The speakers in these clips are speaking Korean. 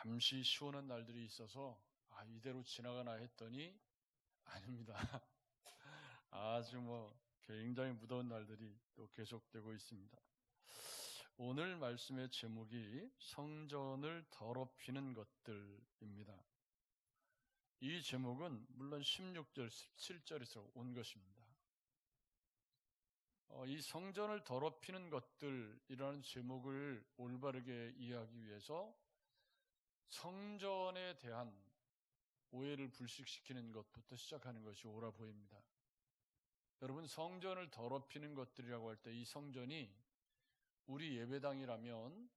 잠시 시원한 날들이 있어서 이대로 지나가나 했더니 아닙니다. 아주 굉장히 무더운 날들이 또 계속되고 있습니다. 오늘 말씀의 제목이 성전을 더럽히는 것들입니다. 이 제목은 물론 16절, 17절에서 온 것입니다. 이 성전을 더럽히는 것들이라는 제목을 올바르게 이해하기 위해서 성전에 대한 오해를 불식시키는 것부터 시작하는 것이 옳아 보입니다. 여러분, 성전을 더럽히는 것들이라고 할 때 이 성전이 우리 예배당이라면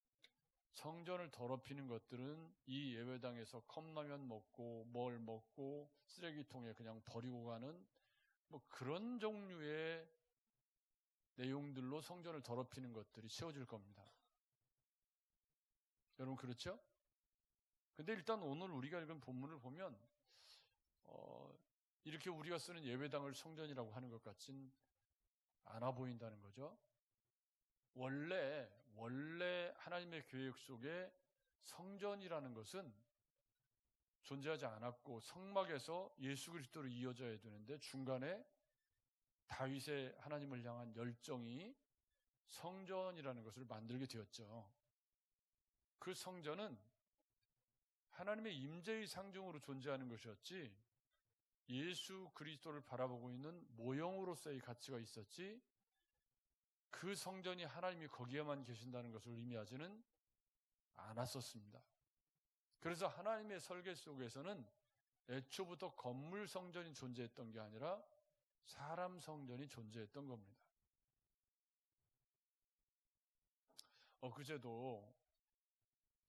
성전을 더럽히는 것들은 이 예배당에서 컵라면 먹고 뭘 먹고 쓰레기통에 그냥 버리고 가는 그런 종류의 내용들로 성전을 더럽히는 것들이 채워질 겁니다. 여러분, 그렇죠? 근데 일단 오늘 우리가 읽은 본문을 보면 이렇게 우리가 쓰는 예배당을 성전이라고 하는 것 같진 않아 보인다는 거죠. 원래 하나님의 계획 속에 성전이라는 것은 존재하지 않았고 성막에서 예수 그리스도로 이어져야 되는데 중간에 다윗의 하나님을 향한 열정이 성전이라는 것을 만들게 되었죠. 그 성전은 하나님의 임재의 상징으로 존재하는 것이었지 예수 그리스도를 바라보고 있는 모형으로서의 가치가 있었지 그 성전이 하나님이 거기에만 계신다는 것을 의미하지는 않았었습니다. 그래서 하나님의 설계 속에서는 애초부터 건물 성전이 존재했던 게 아니라 사람 성전이 존재했던 겁니다. 그제도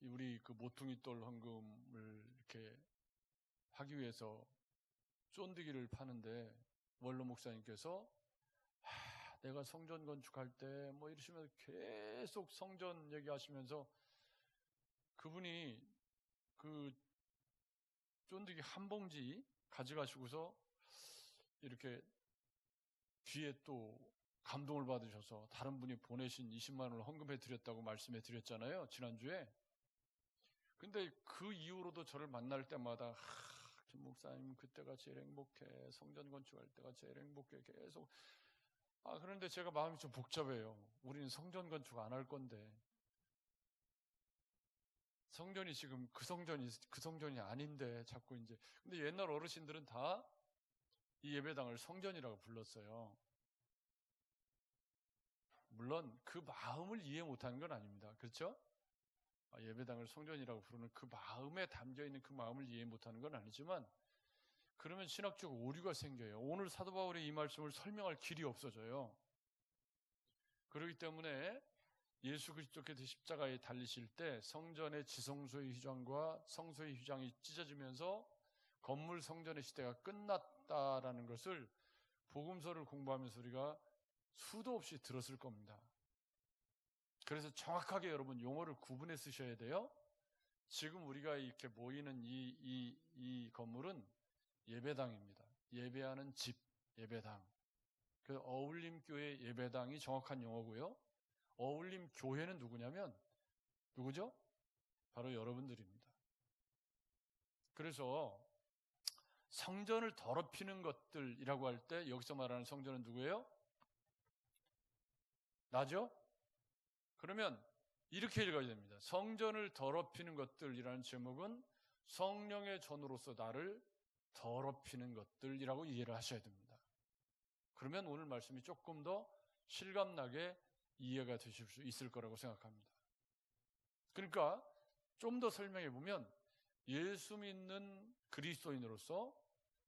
우리 그 모퉁이 돌 헌금을 이렇게 하기 위해서 쫀디기를 파는데 원로 목사님께서 내가 성전 건축할 때 이러시면서 계속 성전 얘기하시면서 그분이 그 쫀디기 한 봉지 가져가시고서 이렇게 뒤에 또 감동을 받으셔서 다른 분이 보내신 20만 원을 헌금해 드렸다고 말씀해 드렸잖아요, 지난주에. 근데 그 이후로도 저를 만날 때마다 김 목사님 그때가 제일 행복해, 성전 건축할 때가 제일 행복해, 계속. 그런데 제가 마음이 좀 복잡해요. 우리는 성전 건축 안 할 건데 성전이 지금 그 성전이 아닌데 자꾸 이제. 근데 옛날 어르신들은 다 이 예배당을 성전이라고 불렀어요. 물론 그 마음을 이해 못하는 건 아닙니다. 그렇죠? 예배당을 성전이라고 부르는 그 마음에 담겨있는 그 마음을 이해 못하는 건 아니지만 그러면 신학적 오류가 생겨요. 오늘 사도 바울의 이 말씀을 설명할 길이 없어져요. 그렇기 때문에 예수 그리스도께서 십자가에 달리실 때 성전의 지성소의 휘장과 성소의 휘장이 찢어지면서 건물 성전의 시대가 끝났다라는 것을 복음서를 공부하면서 우리가 수도 없이 들었을 겁니다. 그래서 정확하게 여러분 용어를 구분해 쓰셔야 돼요. 지금 우리가 이렇게 모이는 이 건물은 예배당입니다. 예배하는 집, 예배당. 그 어울림교회 예배당이 정확한 용어고요. 어울림교회는 누구냐면 누구죠? 바로 여러분들입니다. 그래서 성전을 더럽히는 것들이라고 할 때 여기서 말하는 성전은 누구예요? 나죠? 그러면 이렇게 읽어야 됩니다. 성전을 더럽히는 것들이라는 제목은 성령의 전으로서 나를 더럽히는 것들이라고 이해를 하셔야 됩니다. 그러면 오늘 말씀이 조금 더 실감나게 이해가 되실 수 있을 거라고 생각합니다. 그러니까 좀 더 설명해 보면 예수 믿는 그리스도인으로서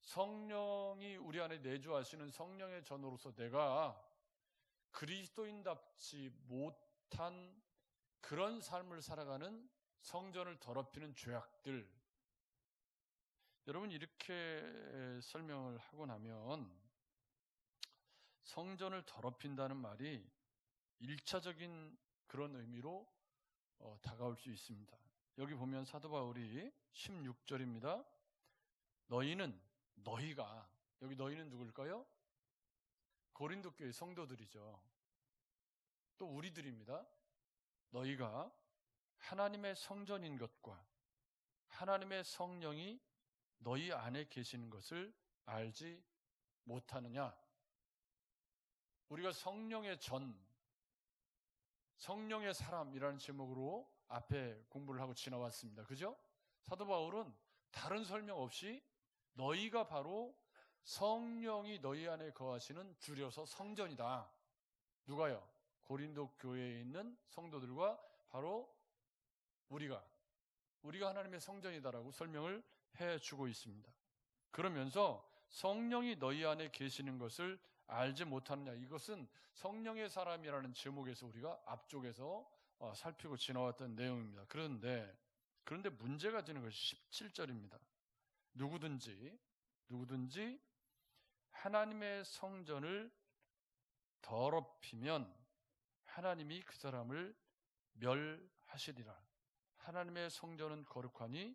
성령이 우리 안에 내주하시는 성령의 전으로서 내가 그리스도인답지 못한 그런 삶을 살아가는 성전을 더럽히는 죄악들. 여러분, 이렇게 설명을 하고 나면 성전을 더럽힌다는 말이 1차적인 그런 의미로 다가올 수 있습니다. 여기 보면 사도 바울이 16절입니다. 너희가 여기 너희는 누굴까요? 고린도 교회 성도들이죠. 또 우리들입니다. 너희가 하나님의 성전인 것과 하나님의 성령이 너희 안에 계시는 것을 알지 못하느냐? 우리가 성령의 전, 성령의 사람이라는 제목으로 앞에 공부를 하고 지나왔습니다. 그죠? 사도 바울은 다른 설명 없이 너희가 바로 성령이 너희 안에 거하시는 줄여서 성전이다. 누가요? 고린도 교회에 있는 성도들과 바로 우리가 하나님의 성전이다라고 설명을 해주고 있습니다. 그러면서 성령이 너희 안에 계시는 것을 알지 못하느냐, 이것은 성령의 사람이라는 제목에서 우리가 앞쪽에서 살피고 지나왔던 내용입니다. 그런데 문제가 되는 것이 17절입니다. 누구든지 하나님의 성전을 더럽히면 하나님이 그 사람을 멸하시리라. 하나님의 성전은 거룩하니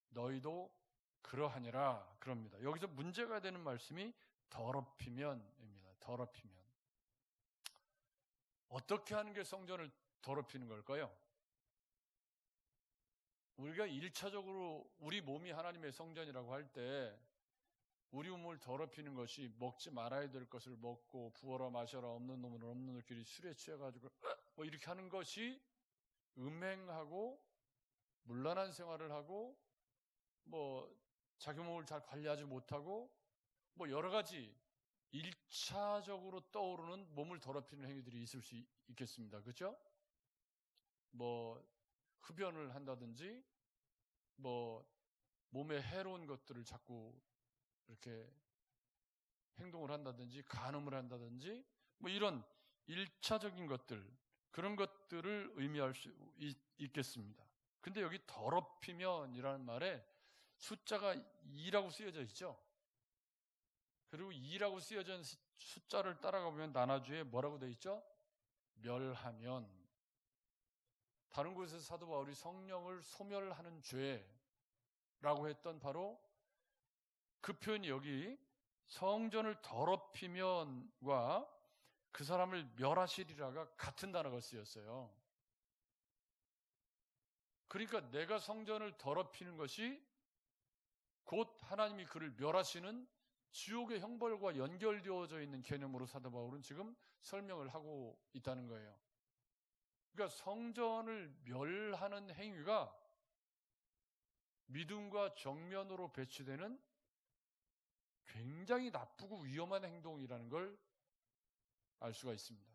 너희도 그러하니라 그럽니다. 여기서 문제가 되는 말씀이 더럽히면입니다. 더럽히면. 어떻게 하는 게 성전을 더럽히는 걸까요? 우리가 1차적으로 우리 몸이 하나님의 성전이라고 할 때 우리 몸을 더럽히는 것이 먹지 말아야 될 것을 먹고 부어라 마셔라 없는 놈은 없는 놈끼리 술에 취해가지고 뭐 이렇게 하는 것이 음행하고 문란한 생활을 하고 뭐 자기 몸을 잘 관리하지 못하고 뭐 여러 가지 1차적으로 떠오르는 몸을 더럽히는 행위들이 있을 수 있겠습니다. 그렇죠? 뭐 흡연을 한다든지 뭐 몸에 해로운 것들을 자꾸 이렇게 행동을 한다든지 간음을 한다든지 뭐 이런 1차적인 것들, 그런 것들을 의미할 수 있겠습니다. 근데 여기 더럽히면이라는 말에 숫자가 2라고 쓰여져 있죠. 그리고 2라고 쓰여진 숫자를 따라가 보면 나눠주에 뭐라고 되어 있죠? 멸하면. 다른 곳에서 사도 바울이 성령을 소멸하는 죄라고 했던 바로 그 표현이 여기 성전을 더럽히면과 그 사람을 멸하시리라가 같은 단어가 쓰였어요. 그러니까 내가 성전을 더럽히는 것이 곧 하나님이 그를 멸하시는 지옥의 형벌과 연결되어져 있는 개념으로 사도 바울은 지금 설명을 하고 있다는 거예요. 그러니까 성전을 멸하는 행위가 믿음과 정면으로 배치되는 굉장히 나쁘고 위험한 행동이라는 걸 알 수가 있습니다.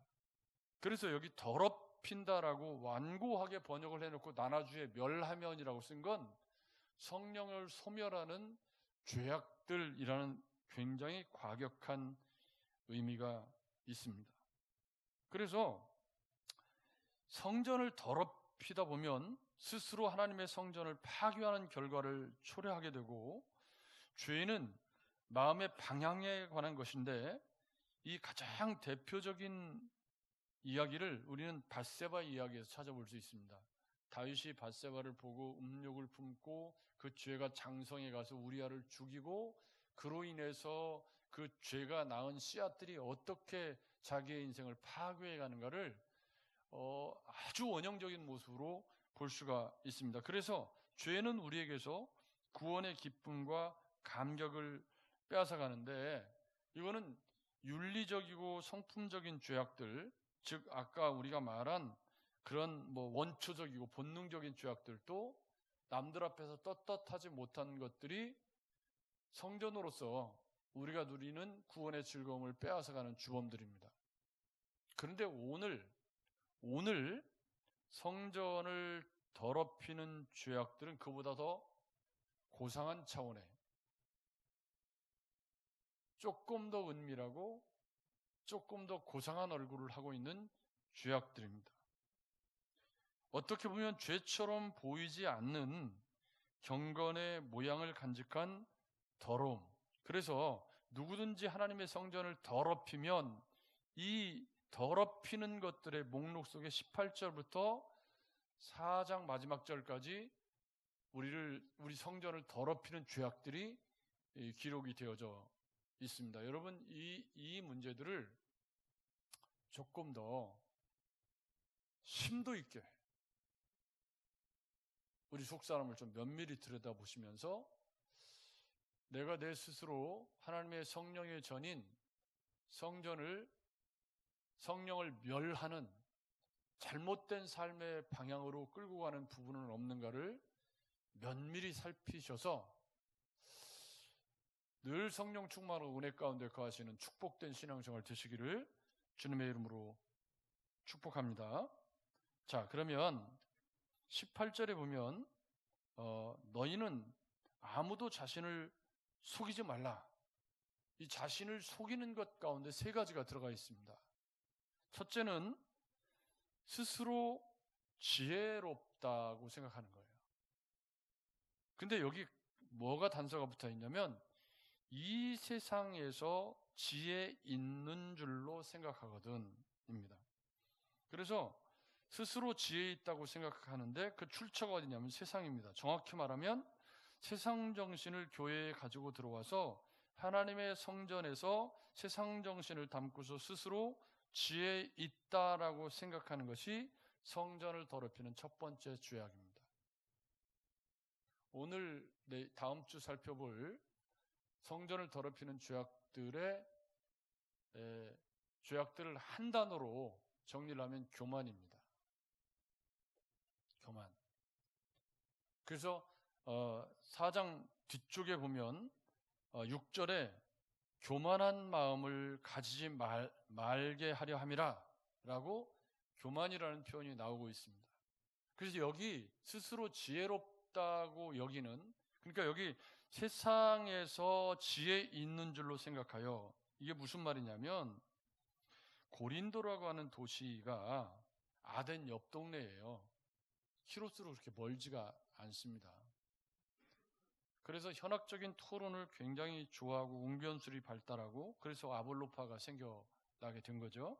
그래서 여기 더럽힌다라고 완고하게 번역을 해놓고 나눠주에 멸하면이라고 쓴 건 성령을 소멸하는 죄악들이라는 굉장히 과격한 의미가 있습니다. 그래서 성전을 더럽히다 보면 스스로 하나님의 성전을 파괴하는 결과를 초래하게 되고, 죄는 마음의 방향에 관한 것인데 이 가장 대표적인 이야기를 우리는 밧세바 이야기에서 찾아볼 수 있습니다. 다윗이 밧세바를 보고 음욕을 품고 그 죄가 장성해 가서 우리아를 죽이고 그로 인해서 그 죄가 낳은 씨앗들이 어떻게 자기의 인생을 파괴해 가는가를 아주 원형적인 모습으로 볼 수가 있습니다. 그래서 죄는 우리에게서 구원의 기쁨과 감격을 빼앗아가는데, 이거는 윤리적이고 성품적인 죄악들, 즉 아까 우리가 말한 그런 뭐 원초적이고 본능적인 죄악들도 남들 앞에서 떳떳하지 못한 것들이 성전으로서 우리가 누리는 구원의 즐거움을 빼앗아가는 주범들입니다. 그런데 오늘 성전을 더럽히는 죄악들은 그보다 더 고상한 차원의, 조금 더 은밀하고 조금 더 고상한 얼굴을 하고 있는 죄악들입니다. 어떻게 보면 죄처럼 보이지 않는 경건의 모양을 간직한 더러움. 그래서 누구든지 하나님의 성전을 더럽히면 이 더럽히는 것들의 목록 속에 18절부터 4장 마지막 절까지 우리 성전을 더럽히는 죄악들이 기록이 되어져 있습니다. 여러분, 이 문제들을 조금 더 심도 있게, 우리 속사람을 좀 면밀히 들여다보시면서 내가 내 스스로 하나님의 성령의 전인 성령을 멸하는 잘못된 삶의 방향으로 끌고 가는 부분은 없는가를 면밀히 살피셔서 늘 성령 충만하고 은혜 가운데 거하시는 축복된 신앙생활 되시기를 주님의 이름으로 축복합니다. 자, 그러면 18절에 보면 너희는 아무도 자신을 속이지 말라. 이 자신을 속이는 것 가운데 세 가지가 들어가 있습니다. 첫째는 스스로 지혜롭다고 생각하는 거예요. 근데 여기 뭐가 단서가 붙어 있냐면 이 세상에서 지혜 있는 줄로 생각하거든입니다. 그래서 스스로 지혜 있다고 생각하는데 그 출처가 어디냐면 세상입니다. 정확히 말하면 세상 정신을 교회에 가지고 들어와서 하나님의 성전에서 세상 정신을 담고서 스스로 지혜 있다라고 생각하는 것이 성전을 더럽히는 첫 번째 죄악입니다. 오늘 다음 주 살펴볼 성전을 더럽히는 죄악들을 한 단어로 정리를 하면 교만입니다. 교만. 그래서 4장 뒤쪽에 보면 6절에 교만한 마음을 가지지 말게 하려 함이라 라고 교만이라는 표현이 나오고 있습니다. 그래서 여기 스스로 지혜롭다고 여기는, 그러니까 여기 세상에서 지혜 있는 줄로 생각하여, 이게 무슨 말이냐면 고린도라고 하는 도시가 아덴 옆 동네예요. 키로수로 그렇게 멀지가 않습니다. 그래서 현학적인 토론을 굉장히 좋아하고 웅변술이 발달하고 그래서 아볼로파가 생겨나게 된 거죠.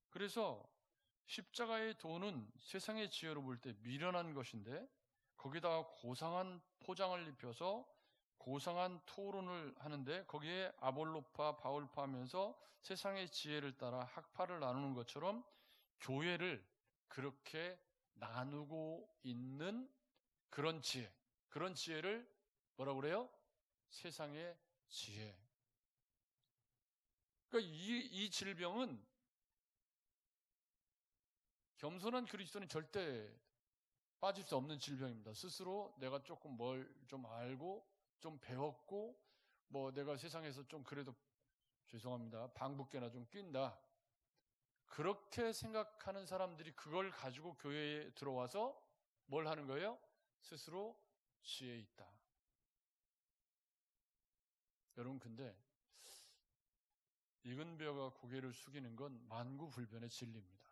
그래서 십자가의 도는 세상의 지혜로 볼 때 미련한 것인데 거기다가 고상한 포장을 입혀서 고상한 토론을 하는데 거기에 아볼로파, 바울파 하면서 세상의 지혜를 따라 학파를 나누는 것처럼 교회를 그렇게 나누고 있는 그런 지혜를 뭐라고 그래요? 세상의 지혜. 그러니까 이 질병은 겸손한 그리스도는 절대 빠질 수 없는 질병입니다. 스스로 내가 조금 뭘 좀 알고 좀 배웠고 뭐 내가 세상에서 좀 그래도 죄송합니다. 방북계나 좀 낀다. 그렇게 생각하는 사람들이 그걸 가지고 교회에 들어와서 뭘 하는 거예요? 스스로 지혜 있다. 여러분, 근데 익은 벼가 고개를 숙이는 건 만구불변의 진리입니다.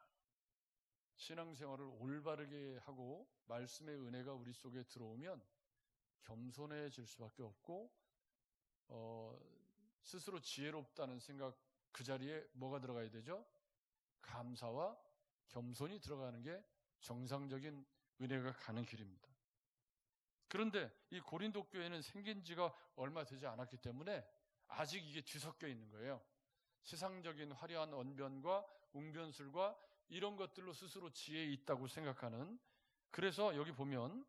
신앙생활을 올바르게 하고 말씀의 은혜가 우리 속에 들어오면 겸손해질 수밖에 없고 스스로 지혜롭다는 생각 그 자리에 뭐가 들어가야 되죠? 감사와 겸손이 들어가는 게 정상적인 은혜가 가는 길입니다. 그런데 이 고린도 교회는 생긴 지가 얼마 되지 않았기 때문에 아직 이게 뒤섞여 있는 거예요. 세상적인 화려한 언변과 웅변술과 이런 것들로 스스로 지혜 있다고 생각하는. 그래서 여기 보면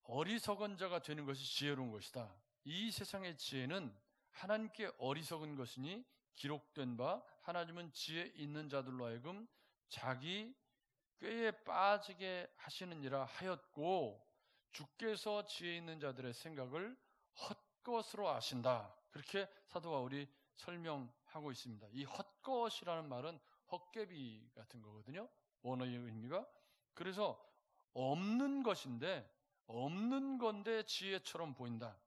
어리석은 자가 되는 것이 지혜로운 것이다. 이 세상의 지혜는 하나님께 어리석은 것이니 기록된 바 하나님은 지혜 있는 자들로 하여금 자기 꾀에 빠지게 하시느니라 하였고 주께서 지혜 있는 자들의 생각을 헛것으로 아신다. 그렇게 사도 바울이 설명하고 있습니다. 이 헛것이라는 말은 헛개비 같은 거거든요. 원어의 의미가. 그래서 없는 것인데 없는 건데 지혜처럼 보인다.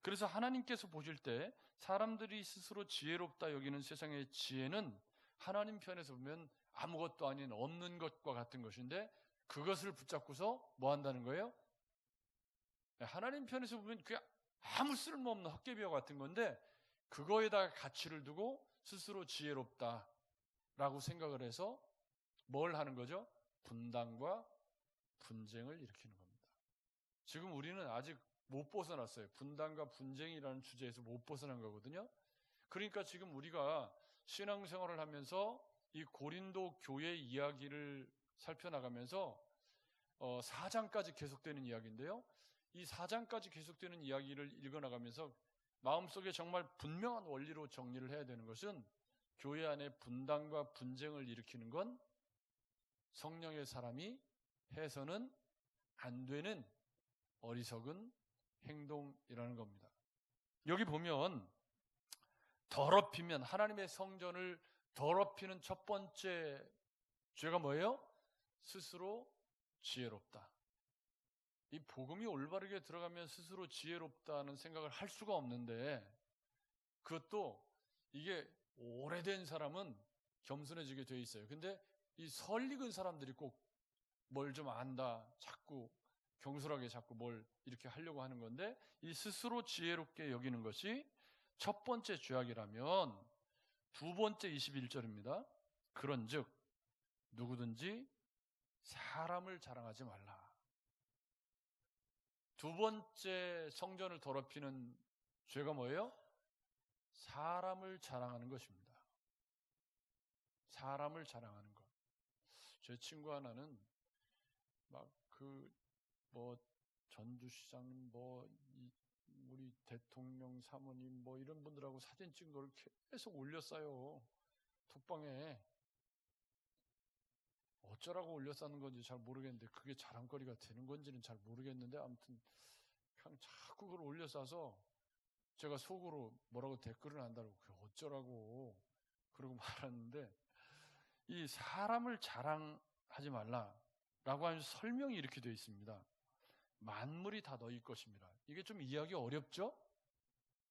그래서 하나님께서 보실 때 사람들이 스스로 지혜롭다 여기는 세상의 지혜는 하나님 편에서 보면 아무것도 아닌 없는 것과 같은 것인데 그것을 붙잡고서 뭐 한다는 거예요? 하나님 편에서 보면 그게 아무 쓸모없는 헛개비와 같은 건데 그거에다가 가치를 두고 스스로 지혜롭다라고 생각을 해서 뭘 하는 거죠? 분당과 분쟁을 일으키는 겁니다. 지금 우리는 아직 못 벗어났어요. 분당과 분쟁이라는 주제에서 못 벗어난 거거든요. 그러니까 지금 우리가 신앙생활을 하면서 이 고린도 교회 이야기를 살펴나가면서 4장까지 계속되는 이야기인데요. 이 4장까지 계속되는 이야기를 읽어나가면서 마음속에 정말 분명한 원리로 정리를 해야 되는 것은 교회 안에 분당과 분쟁을 일으키는 건 성령의 사람이 해서는 안 되는 어리석은 행동이라는 겁니다. 여기 보면 더럽히면, 하나님의 성전을 더럽히는 첫 번째 죄가 뭐예요? 스스로 지혜롭다. 이 복음이 올바르게 들어가면 스스로 지혜롭다는 생각을 할 수가 없는데, 그것도 이게 오래된 사람은 겸손해지게 돼 있어요. 근데 이 설익은 사람들이 꼭 뭘 좀 안다, 자꾸 경솔하게 자꾸 뭘 이렇게 하려고 하는 건데, 이 스스로 지혜롭게 여기는 것이 첫 번째 죄악이라면, 두 번째 21절입니다. 그런즉 누구든지 사람을 자랑하지 말라. 두 번째 성전을 더럽히는 죄가 뭐예요? 사람을 자랑하는 것입니다. 사람을 자랑하는 것. 제 친구 하나는 막 전주시장, 우리 대통령 사모님 이런 분들하고 사진 찍은 걸 계속 올렸어요. 톡방에. 어쩌라고 올렸다는 건지 잘 모르겠는데, 그게 자랑거리가 되는 건지는 잘 모르겠는데, 아무튼 그냥 자꾸 그걸 올려싸서 제가 속으로 뭐라고 댓글을 한다고, 그게 어쩌라고 그러고 말았는데, 이 사람을 자랑하지 말라라고 하는 설명이 이렇게 되어 있습니다. 만물이 다 너희 것입니다. 이게 좀 이해하기 어렵죠?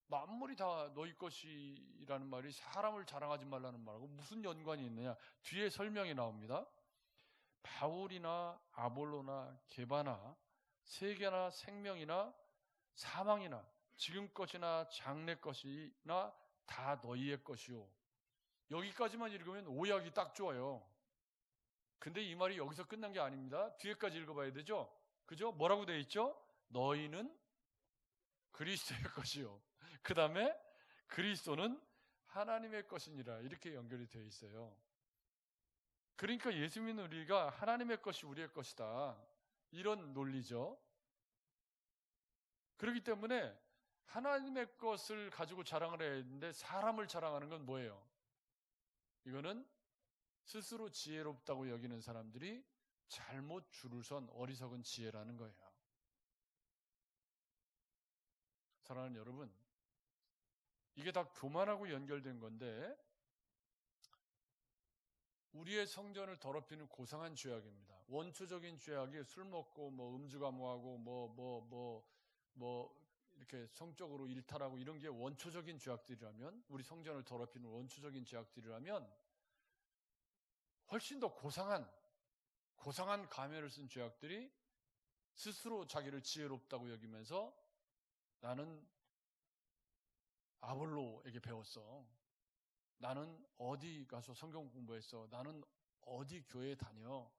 만물이 다 너희 것이라는 말이 사람을 자랑하지 말라는 말하고 무슨 연관이 있느냐? 뒤에 설명이 나옵니다. 바울이나 아볼로나 게바나 세계나 생명이나 사망이나 지금 것이나 장래 것이나 다 너희의 것이요. 여기까지만 읽으면 오약이 딱 좋아요. 근데 이 말이 여기서 끝난 게 아닙니다. 뒤에까지 읽어봐야 되죠? 그죠? 뭐라고 되어 있죠? 너희는 그리스도의 것이요. 그 다음에 그리스도는 하나님의 것이니라. 이렇게 연결이 되어 있어요. 그러니까 예수 믿는 우리가 하나님의 것이 우리의 것이다. 이런 논리죠. 그렇기 때문에 하나님의 것을 가지고 자랑을 해야 했는데, 사람을 자랑하는 건 뭐예요? 이거는 스스로 지혜롭다고 여기는 사람들이 잘못 줄을 선 어리석은 지혜라는 거예요. 사랑하는 여러분, 이게 다 교만하고 연결된 건데, 우리의 성전을 더럽히는 고상한 죄악입니다. 원초적인 죄악이 술 먹고 음주가무하고 이렇게 성적으로 일탈하고 이런 게 원초적인 죄악들이라면, 우리 성전을 더럽히는 원초적인 죄악들이라면, 훨씬 더 고상한 가면을 쓴 죄악들이 스스로 자기를 지혜롭다고 여기면서 나는 아볼로에게 배웠어. 나는 어디 가서 성경 공부했어. 나는 어디 교회 다녀.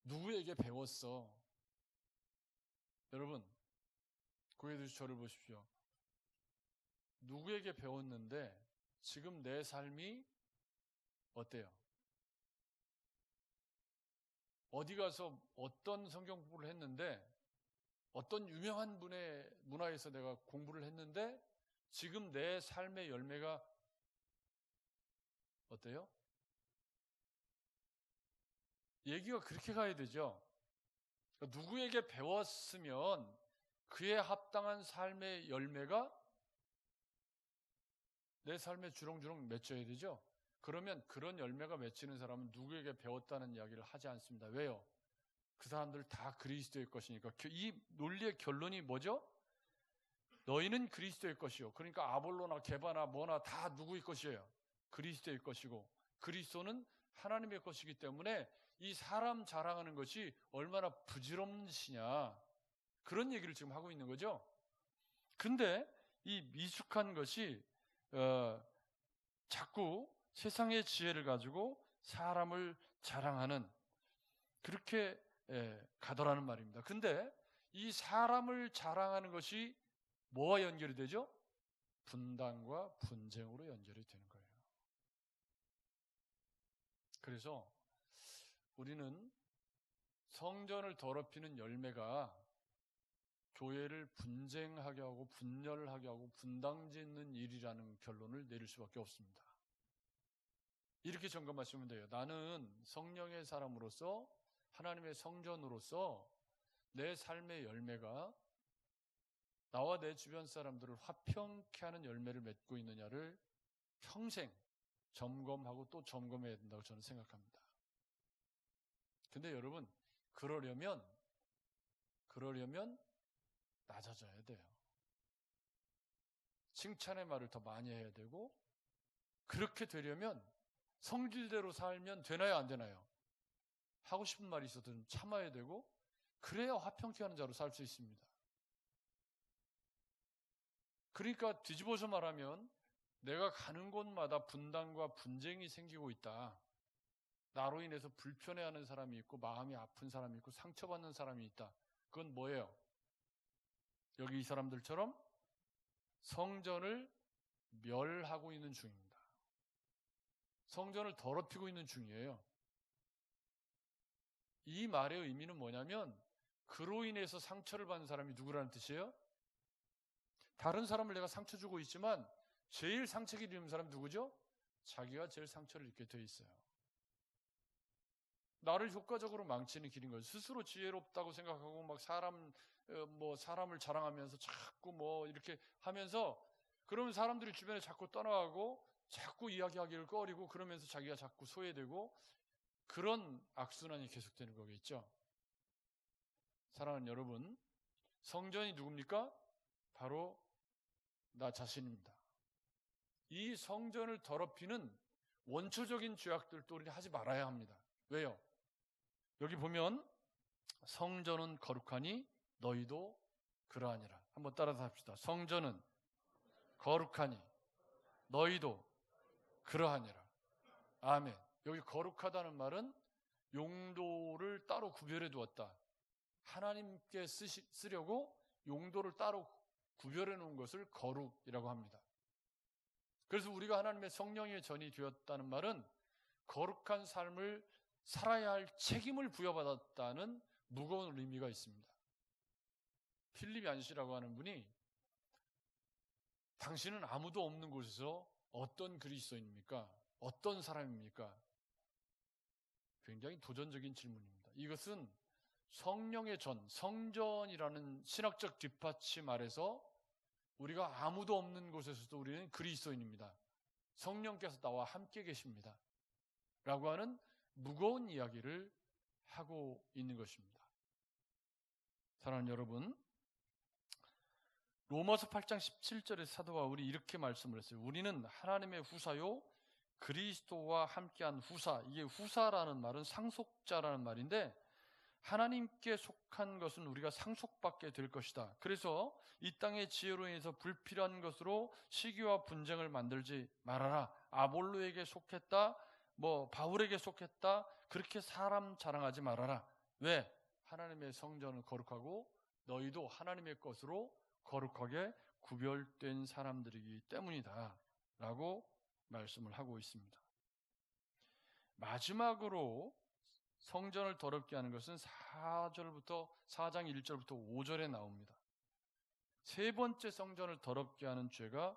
누구에게 배웠어. 여러분, 고개들 저를 보십시오. 누구에게 배웠는데 지금 내 삶이 어때요? 어디 가서 어떤 성경 공부를 했는데, 어떤 유명한 분의 문화에서 내가 공부를 했는데 지금 내 삶의 열매가 어때요? 얘기가 그렇게 가야 되죠. 누구에게 배웠으면 그에 합당한 삶의 열매가 내 삶에 주렁주렁 맺혀야 되죠. 그러면 그런 열매가 맺히는 사람은 누구에게 배웠다는 이야기를 하지 않습니다. 왜요? 그 사람들 다 그리스도의 것이니까. 이 논리의 결론이 뭐죠? 너희는 그리스도의 것이요. 그러니까 아볼로나 게바나 뭐나 다 누구의 것이에요? 그리스도의 것이고, 그리스도는 하나님의 것이기 때문에 이 사람 자랑하는 것이 얼마나 부질없는 짓이냐, 그런 얘기를 지금 하고 있는 거죠. 근데 이 미숙한 것이 자꾸 세상의 지혜를 가지고 사람을 자랑하는, 그렇게 가더라는 말입니다. 근데 이 사람을 자랑하는 것이 뭐와 연결이 되죠? 분당과 분쟁으로 연결이 되는 거예요. 그래서 우리는 성전을 더럽히는 열매가 교회를 분쟁하게 하고 분열하게 하고 분당짓는 일이라는 결론을 내릴 수밖에 없습니다. 이렇게 점검하시면 돼요. 나는 성령의 사람으로서 하나님의 성전으로서 내 삶의 열매가 나와 내 주변 사람들을 화평케 하는 열매를 맺고 있느냐를 평생 점검하고 또 점검해야 된다고 저는 생각합니다. 근데 여러분, 그러려면 낮아져야 돼요. 칭찬의 말을 더 많이 해야 되고, 그렇게 되려면 성질대로 살면 되나요, 안 되나요? 하고 싶은 말이 있어도 좀 참아야 되고, 그래야 화평케 하는 자로 살 수 있습니다. 그러니까 뒤집어서 말하면 내가 가는 곳마다 분당과 분쟁이 생기고 있다. 나로 인해서 불편해하는 사람이 있고 마음이 아픈 사람이 있고 상처받는 사람이 있다. 그건 뭐예요? 여기 이 사람들처럼 성전을 멸하고 있는 중입니다. 성전을 더럽히고 있는 중이에요. 이 말의 의미는 뭐냐면 그로 인해서 상처를 받는 사람이 누구라는 뜻이에요? 다른 사람을 내가 상처 주고 있지만 제일 상처를 입는 사람이 누구죠? 자기가 제일 상처를 입게 돼 있어요. 나를 효과적으로 망치는 길인 거예요. 스스로 지혜롭다고 생각하고 막 사람을 자랑하면서 자꾸 이렇게 하면서 그러면 사람들이 주변에 자꾸 떠나가고 자꾸 이야기하기를 꺼리고 그러면서 자기가 자꾸 소외되고 그런 악순환이 계속되는 거겠죠. 사랑하는 여러분, 성전이 누굽니까? 바로 나 자신입니다. 이 성전을 더럽히는 원초적인 죄악들도 우리는 하지 말아야 합니다. 왜요? 여기 보면 성전은 거룩하니 너희도 그러하니라. 한번 따라서 합시다. 성전은 거룩하니 너희도 그러하니라. 아멘. 여기 거룩하다는 말은 용도를 따로 구별해 두었다. 하나님께 쓰려고 용도를 따로 구별해 놓은 것을 거룩이라고 합니다. 그래서 우리가 하나님의 성령의 전이 되었다는 말은 거룩한 삶을 살아야 할 책임을 부여받았다는 무거운 의미가 있습니다. 필립 얀시라고 하는 분이 당신은 아무도 없는 곳에서 어떤 그리스도인입니까? 어떤 사람입니까? 굉장히 도전적인 질문입니다. 이것은 성령의 전, 성전이라는 신학적 뒷받침 아래서 우리가 아무도 없는 곳에서도 우리는 그리스도인입니다. 성령께서 나와 함께 계십니다. 라고 하는 무거운 이야기를 하고 있는 것입니다. 사랑하는 여러분, 로마서 8장 17절에 사도 바울이 이렇게 말씀을 했어요. 우리는 하나님의 후사요 그리스도와 함께한 후사. 이게 후사라는 말은 상속자라는 말인데 하나님께 속한 것은 우리가 상속받게 될 것이다. 그래서 이 땅의 지혜로 인해서 불필요한 것으로 시기와 분쟁을 만들지 말아라. 아볼로에게 속했다, 바울에게 속했다, 그렇게 사람 자랑하지 말아라. 왜? 하나님의 성전은 거룩하고 너희도 하나님의 것으로 거룩하게 구별된 사람들이기 때문이다. 라고 말씀을 하고 있습니다. 마지막으로 성전을 더럽게 하는 것은 4장 1절부터 5절에 나옵니다. 세 번째 성전을 더럽게 하는 죄가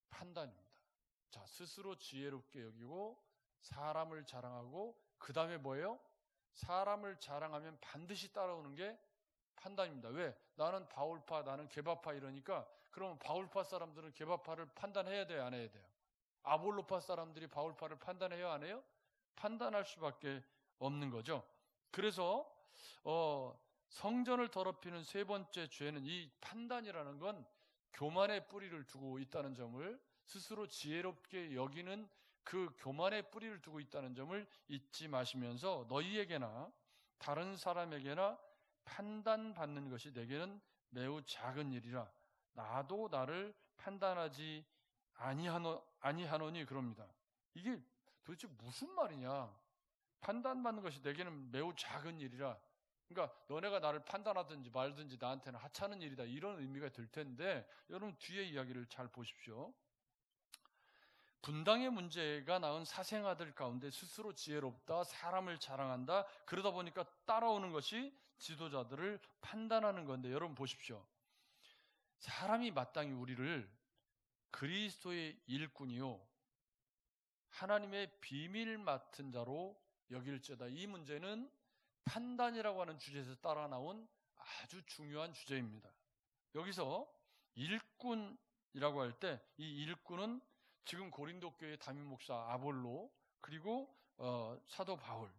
판단입니다. 자, 스스로 지혜롭게 여기고 사람을 자랑하고 그 다음에 뭐예요? 사람을 자랑하면 반드시 따라오는 게 판단입니다. 왜? 나는 바울파, 나는 게바파 이러니까 그러면 바울파 사람들은 게바파를 판단해야 돼요, 안 해야 돼요? 아볼로파 사람들이 바울파를 판단해요, 안 해요? 판단할 수밖에 없는 거죠. 그래서 성전을 더럽히는 세 번째 죄는 이 판단이라는 건 교만의 뿌리를 두고 있다는 점을, 스스로 지혜롭게 여기는 그 교만의 뿌리를 두고 있다는 점을 잊지 마시면서 너희에게나 다른 사람에게나 판단받는 것이 내게는 매우 작은 일이라 나도 나를 판단하지 아니하노니 그럽니다. 이게 도대체 무슨 말이냐? 판단받는 것이 내게는 매우 작은 일이라, 그러니까 너네가 나를 판단하든지 말든지 나한테는 하찮은 일이다, 이런 의미가 될 텐데 여러분 뒤에 이야기를 잘 보십시오. 분당의 문제가 낳은 사생아들 가운데 스스로 지혜롭다, 사람을 자랑한다, 그러다 보니까 따라오는 것이 지도자들을 판단하는 건데, 여러분 보십시오. 사람이 마땅히 우리를 그리스도의 일꾼이요 하나님의 비밀 맡은 자로 여길지어다. 이 문제는 판단이라고 하는 주제에서 따라 나온 아주 중요한 주제입니다. 여기서 일꾼이라고 할 때 이 일꾼은 지금 고린도 교회 담임 목사 아볼로, 그리고 사도 바울,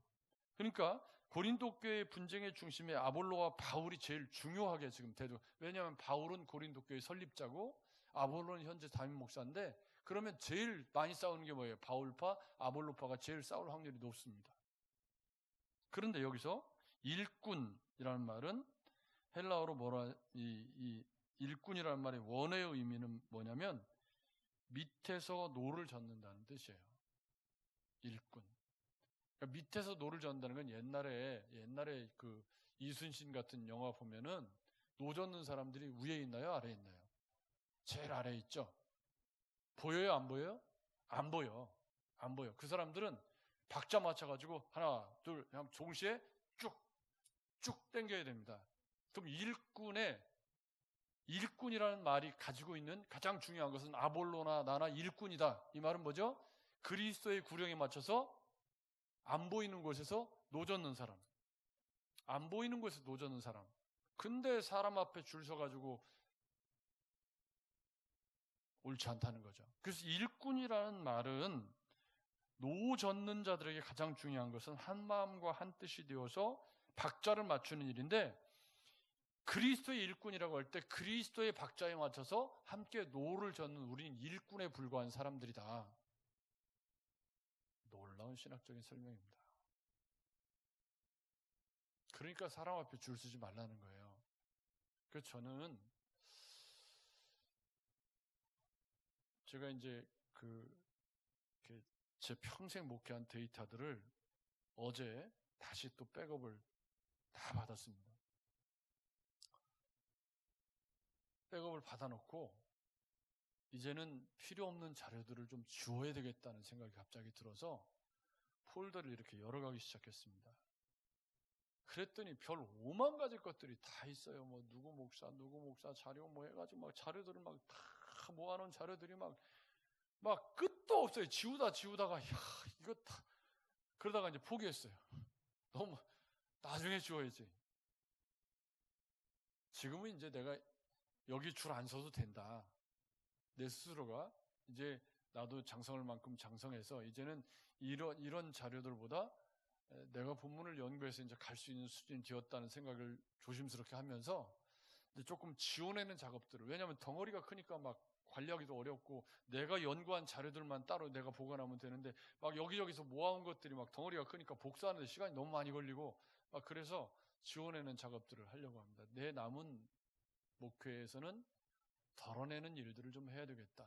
그러니까 고린도 교회 분쟁의 중심에 아볼로와 바울이 제일 중요하게 지금 대두. 왜냐하면 바울은 고린도 교회 설립자고 아볼로는 현재 담임 목사인데, 그러면 제일 많이 싸우는 게 뭐예요? 바울파, 아볼로파가 제일 싸울 확률이 높습니다. 그런데 여기서 일꾼이라는 말은 헬라어로 이 일꾼이라는 말의 원어의 의미는 뭐냐면 밑에서 노를 젓는다는 뜻이에요. 일꾼. 그러니까 밑에서 노를 젓는다는 건 옛날에 그 이순신 같은 영화 보면은 노 젓는 사람들이 위에 있나요? 아래에 있나요? 제일 아래에 있죠. 보여요? 안 보여요? 안 보여. 그 사람들은 박자 맞춰가지고 하나, 둘, 그냥 동시에 쭉 당겨야 됩니다. 그럼 일꾼이라는 말이 가지고 있는 가장 중요한 것은 아볼로나 나나 일꾼이다. 이 말은 뭐죠? 그리스도의 구령에 맞춰서 안 보이는 곳에서 노 젓는 사람. 안 보이는 곳에서 노 젓는 사람. 근데 사람 앞에 줄 서가지고 옳지 않다는 거죠. 그래서 일꾼이라는 말은 노 젓는 자들에게 가장 중요한 것은 한 마음과 한 뜻이 되어서 박자를 맞추는 일인데, 그리스도의 일꾼이라고 할 때 그리스도의 박자에 맞춰서 함께 노를 젓는 우리는 일꾼에 불과한 사람들이다. 놀라운 신학적인 설명입니다. 그러니까 사람 앞에 줄 서지 말라는 거예요. 그래서 저는 제가 이제 제 평생 목회한 데이터들을 어제 다시 또 백업을 다 받았습니다. 백업을 받아놓고 이제는 필요 없는 자료들을 좀 지워야 되겠다는 생각이 갑자기 들어서 폴더를 이렇게 열어가기 시작했습니다. 그랬더니 별 5만 가지 것들이 다 있어요. 뭐 누구 목사 자료 뭐 해가지고 막 자료들을 막 다 모아놓은 자료들이 막 끝도 없어요. 지우다가 이거 다 그러다가 이제 포기했어요. 너무 나중에 지워야지. 지금은 이제 내가 여기 줄 안 서도 된다. 내 스스로가 이제 나도 장성할 만큼 장성해서 이제는 이런 자료들보다 내가 본문을 연구해서 이제 갈 수 있는 수준이 되었다는 생각을 조심스럽게 하면서 이제 조금 지워내는 작업들을, 왜냐하면 덩어리가 크니까 막 관리하기도 어렵고 내가 연구한 자료들만 따로 내가 보관하면 되는데 막 여기저기서 모아온 것들이 막 덩어리가 크니까 복사하는데 시간이 너무 많이 걸리고 막 그래서 지워내는 작업들을 하려고 합니다. 내 남은 목회에서는 덜어내는 일들을 좀 해야 되겠다.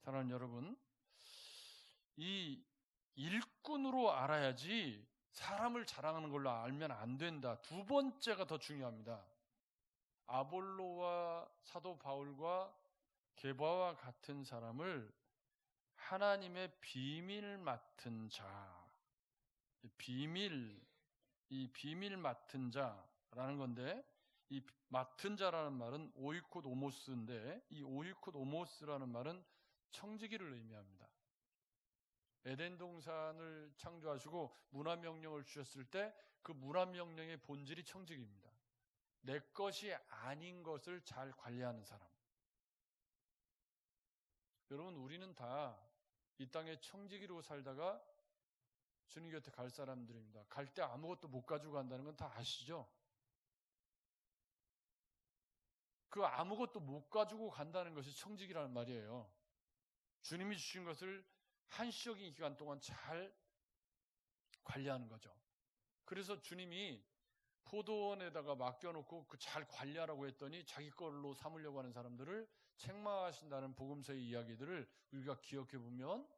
사랑하는 여러분, 이 일꾼으로 알아야지 사람을 자랑하는 걸로 알면 안 된다. 두 번째가 더 중요합니다. 아볼로와 사도 바울과 게바와 같은 사람을 하나님의 비밀 맡은 자, 이 비밀 맡은 자라는 건데, 이 맡은 자라는 말은 오이콧 오모스인데, 이 오이콧 오모스라는 말은 청지기를 의미합니다. 에덴 동산을 창조하시고 문화명령을 주셨을 때 그 문화명령의 본질이 청지기입니다. 내 것이 아닌 것을 잘 관리하는 사람. 여러분, 우리는 다 이 땅에 청지기로 살다가 주님 곁에 갈 사람들입니다. 갈 때 아무것도 못 가지고 간다는 건 다 아시죠? 그 아무것도 못 가지고 간다는 것이 청지기라는 말이에요. 주님이 주신 것을 한시적인 기간 동안 잘 관리하는 거죠. 그래서 주님이 포도원에다가 맡겨놓고 그 잘 관리하라고 했더니 자기 걸로 삼으려고 하는 사람들을 책망하신다는 복음서의 이야기들을 우리가 기억해 보면,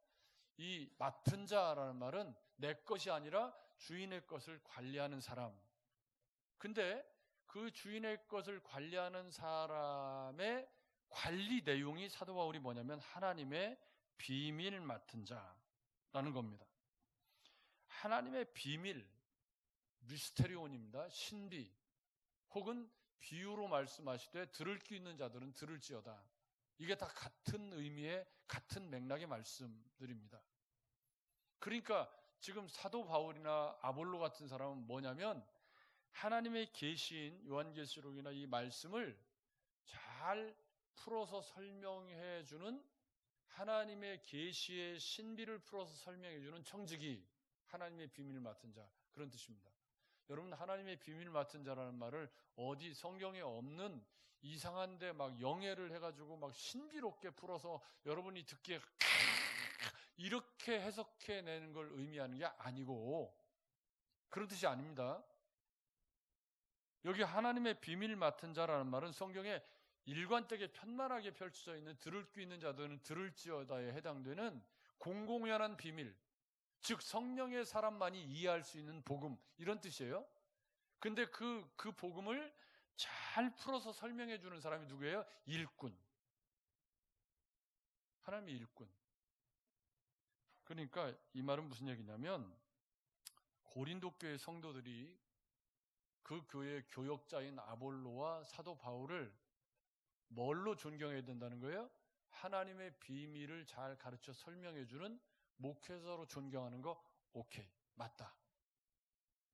이 맡은 자라는 말은 내 것이 아니라 주인의 것을 관리하는 사람. 근데 그 주인의 것을 관리하는 사람의 관리 내용이 사도 바울이 뭐냐면 하나님의 비밀 맡은 자라는 겁니다. 하나님의 비밀, 미스테리온입니다. 신비, 혹은 비유로 말씀하시되 들을 귀 있는 자들은 들을지어다. 이게 다 같은 의미의 같은 맥락의 말씀들입니다. 그러니까 지금 사도 바울이나 아볼로 같은 사람은 뭐냐면 하나님의 계시인 요한계시록이나 이 말씀을 잘 풀어서 설명해 주는, 하나님의 계시의 신비를 풀어서 설명해 주는 청지기, 하나님의 비밀을 맡은 자, 그런 뜻입니다. 여러분, 하나님의 비밀을 맡은 자라는 말을 어디 성경에 없는 이상한데 막 영예를 해가지고 막 신비롭게 풀어서 여러분이 듣기에 이렇게 해석해내는 걸 의미하는 게 아니고, 그런 뜻이 아닙니다. 여기 하나님의 비밀 맡은 자라는 말은 성경에 일관되게 편만하게 펼쳐져 있는 들을 귀 있는 자들은 들을지어다에 해당되는 공공연한 비밀, 즉 성령의 사람만이 이해할 수 있는 복음, 이런 뜻이에요. 근데 그 복음을 잘 풀어서 설명해 주는 사람이 누구예요? 일꾼. 하나님의 일꾼. 그러니까 이 말은 무슨 얘기냐면 고린도 교회 성도들이 그 교회의 교역자인 아볼로와 사도 바울을 뭘로 존경해야 된다는 거예요? 하나님의 비밀을 잘 가르쳐 설명해 주는 목회자로 존경하는 거, 오케이, 맞다,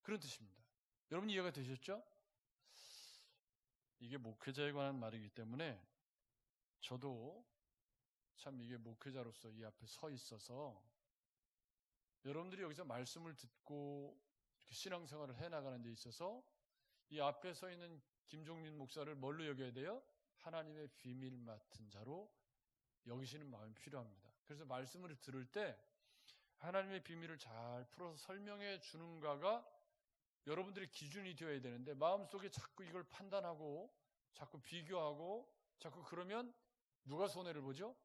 그런 뜻입니다. 여러분 이해가 되셨죠? 이게 목회자에 관한 말이기 때문에 저도 참 이게 목회자로서 이 앞에 서 있어서 여러분들이 여기서 말씀을 듣고 이렇게 신앙생활을 해나가는 데 있어서 이 앞에 서 있는 김종민 목사를 뭘로 여겨야 돼요? 하나님의 비밀 맡은 자로 여기시는 마음이 필요합니다. 그래서 말씀을 들을 때 하나님의 비밀을 잘 풀어서 설명해 주는가가 여러분들의 기준이 되어야 되는데, 마음속에 자꾸 이걸 판단하고 자꾸 비교하고 자꾸 그러면 누가 손해를 보죠?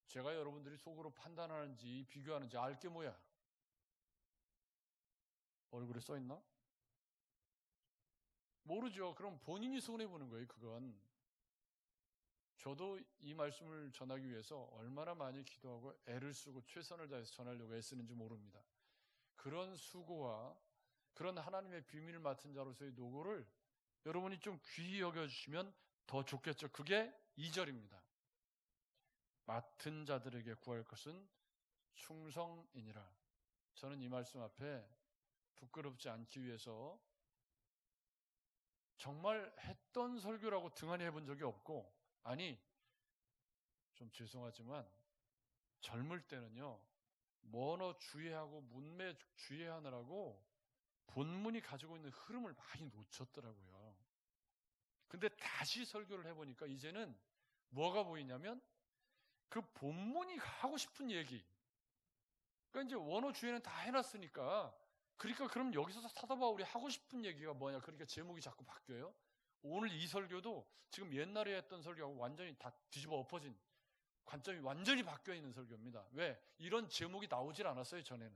제가 여러분들이 속으로 판단하는지 비교하는지 알 게 뭐야? 얼굴에 써 있나? 모르죠. 그럼 본인이 손해보는 거예요, 그건. 저도 이 말씀을 전하기 위해서 얼마나 많이 기도하고 애를 쓰고 최선을 다해서 전하려고 애쓰는지 모릅니다. 그런 수고와 그런 하나님의 비밀을 맡은 자로서의 노고를 여러분이 좀 귀히 여겨주시면 더 좋겠죠. 그게 2절입니다. 맡은 자들에게 구할 것은 충성이니라. 저는 이 말씀 앞에 부끄럽지 않기 위해서 정말 했던 설교라고 등한히 해본 적이 없고, 아니, 좀 죄송하지만 젊을 때는요, 언어 주의하고 문매 주의하느라고 본문이 가지고 있는 흐름을 많이 놓쳤더라고요. 근데 다시 설교를 해보니까 이제는 뭐가 보이냐면 그 본문이 하고 싶은 얘기, 그러니까 이제 원어 주의는 다 해놨으니까, 그러니까 그럼 여기서 사도 바울이 하고 싶은 얘기가 뭐냐, 그러니까 제목이 자꾸 바뀌어요. 오늘 이 설교도 지금 옛날에 했던 설교하고 완전히 다 뒤집어 엎어진, 관점이 완전히 바뀌어 있는 설교입니다. 왜? 이런 제목이 나오질 않았어요, 전에는.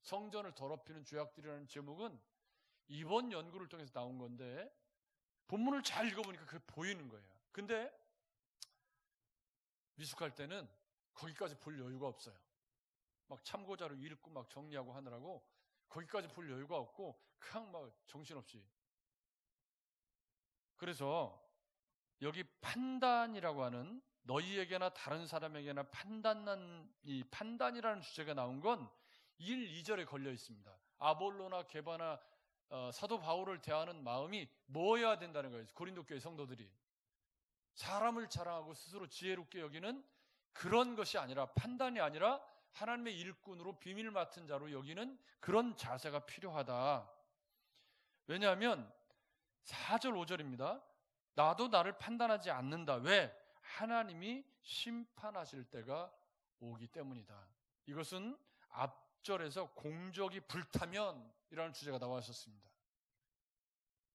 성전을 더럽히는 죄악들이라는 제목은 이번 연구를 통해서 나온 건데, 본문을 잘 읽어보니까 그게 보이는 거예요. 근데 미숙할 때는 거기까지 볼 여유가 없어요. 막 참고자료 읽고 막 정리하고 하느라고 거기까지 볼 여유가 없고 그냥 막 정신없이. 그래서 여기 판단이라고 하는, 너희에게나 다른 사람에게나 이 판단이라는 주제가 나온 건 1, 2절에 걸려 있습니다. 아볼로나 게바나 사도 바울을 대하는 마음이 뭐여야 된다는 거예요. 고린도 교회 성도들이 사람을 자랑하고 스스로 지혜롭게 여기는 그런 것이 아니라, 판단이 아니라 하나님의 일꾼으로 비밀 맡은 자로 여기는 그런 자세가 필요하다. 왜냐하면 4절 5절입니다. 나도 나를 판단하지 않는다. 왜? 하나님이 심판하실 때가 오기 때문이다. 이것은 앞절에서 공적이 불타면 이라는 주제가 나와 있었습니다.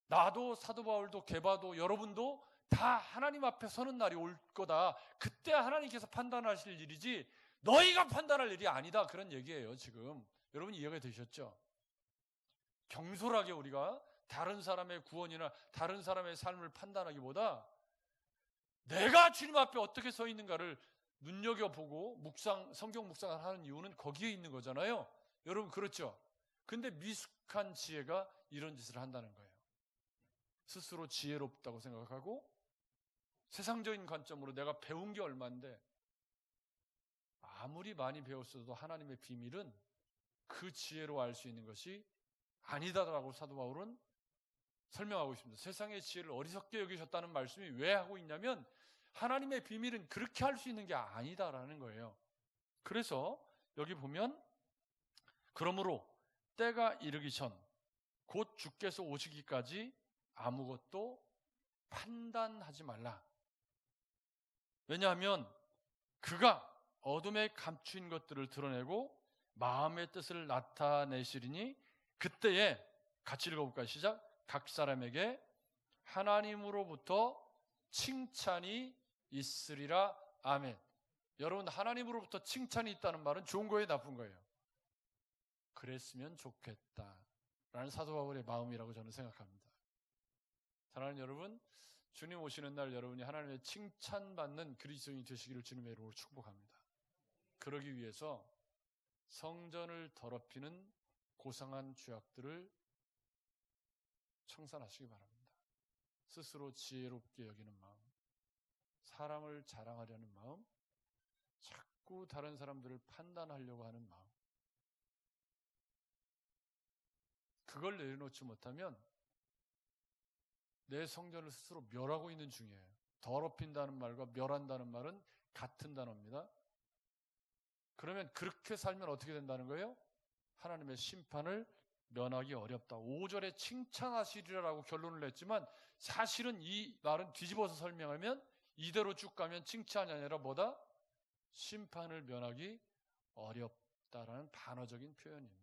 나도 사도 바울도 게바도 여러분도 다 하나님 앞에 서는 날이 올 거다. 그때 하나님께서 판단하실 일이지 너희가 판단할 일이 아니다, 그런 얘기예요. 지금 여러분 이해가 되셨죠? 경솔하게 우리가 다른 사람의 구원이나 다른 사람의 삶을 판단하기보다 내가 주님 앞에 어떻게 서 있는가를 눈여겨보고 성경 묵상을 하는 이유는 거기에 있는 거잖아요. 여러분 그렇죠? 근데 미숙한 지혜가 이런 짓을 한다는 거예요. 스스로 지혜롭다고 생각하고 세상적인 관점으로 내가 배운 게 얼만데, 아무리 많이 배웠어도 하나님의 비밀은 그 지혜로 알 수 있는 것이 아니다라고 사도 바울은 설명하고 있습니다. 세상의 지혜를 어리석게 여기셨다는 말씀이 왜 하고 있냐면 하나님의 비밀은 그렇게 할 수 있는 게 아니다라는 거예요. 그래서 여기 보면 그러므로 때가 이르기 전 곧 주께서 오시기까지 아무것도 판단하지 말라. 왜냐하면 그가 어둠에 감추인 것들을 드러내고 마음의 뜻을 나타내시리니 그때에, 같이 읽어볼까요? 시작. 각 사람에게 하나님으로부터 칭찬이 있으리라. 아멘. 여러분, 하나님으로부터 칭찬이 있다는 말은 좋은 거예요, 나쁜 거예요? 그랬으면 좋겠다라는 사도 바울의 마음이라고 저는 생각합니다. 사랑하는 여러분, 주님 오시는 날 여러분이 하나님의 칭찬받는 그리스도인이 되시기를 주님의 이름으로 축복합니다. 그러기 위해서 성전을 더럽히는 고상한 죄악들을 청산하시기 바랍니다. 스스로 지혜롭게 여기는 마음, 사람을 자랑하려는 마음, 자꾸 다른 사람들을 판단하려고 하는 마음, 그걸 내려놓지 못하면 내 성전을 스스로 멸하고 있는 중이에요. 더럽힌다는 말과 멸한다는 말은 같은 단어입니다. 그러면 그렇게 살면 어떻게 된다는 거예요? 하나님의 심판을 면하기 어렵다. 5절에 칭찬하시리라고 결론을 냈지만 사실은 이 말은 뒤집어서 설명하면 이대로 쭉 가면 칭찬이 아니라 뭐다? 심판을 면하기 어렵다라는 반어적인 표현입니다.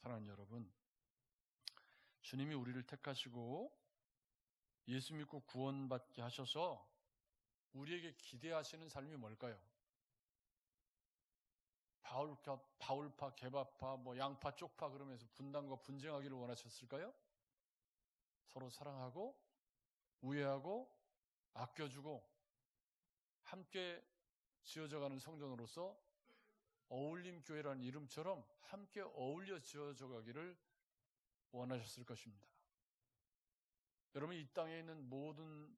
사랑하는 여러분, 주님이 우리를 택하시고 예수 믿고 구원받게 하셔서 우리에게 기대하시는 삶이 뭘까요? 바울파, 개바파, 양파, 쪽파 그러면서 분단과 분쟁하기를 원하셨을까요? 서로 사랑하고 우애하고 아껴주고 함께 지어져가는 성전으로서 어울림교회라는 이름처럼 함께 어울려 지어져 가기를 원하셨을 것입니다. 여러분, 이 땅에 있는 모든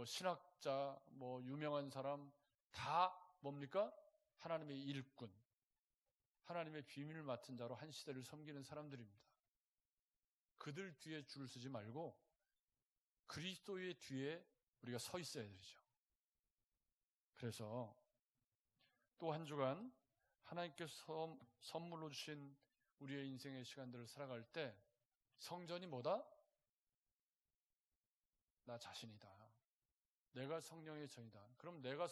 신학자, 유명한 사람 다 뭡니까? 하나님의 일꾼, 하나님의 비밀을 맡은 자로 한 시대를 섬기는 사람들입니다. 그들 뒤에 줄 서지 말고 그리스도의 뒤에 우리가 서 있어야 되죠. 그래서 또 한 주간 하나님께서 선물로 주신 우리의 인생의 시간들을 살아갈 때 성전이 뭐다? 나 자신이다. 내가 성령의 전이다. 그럼 내가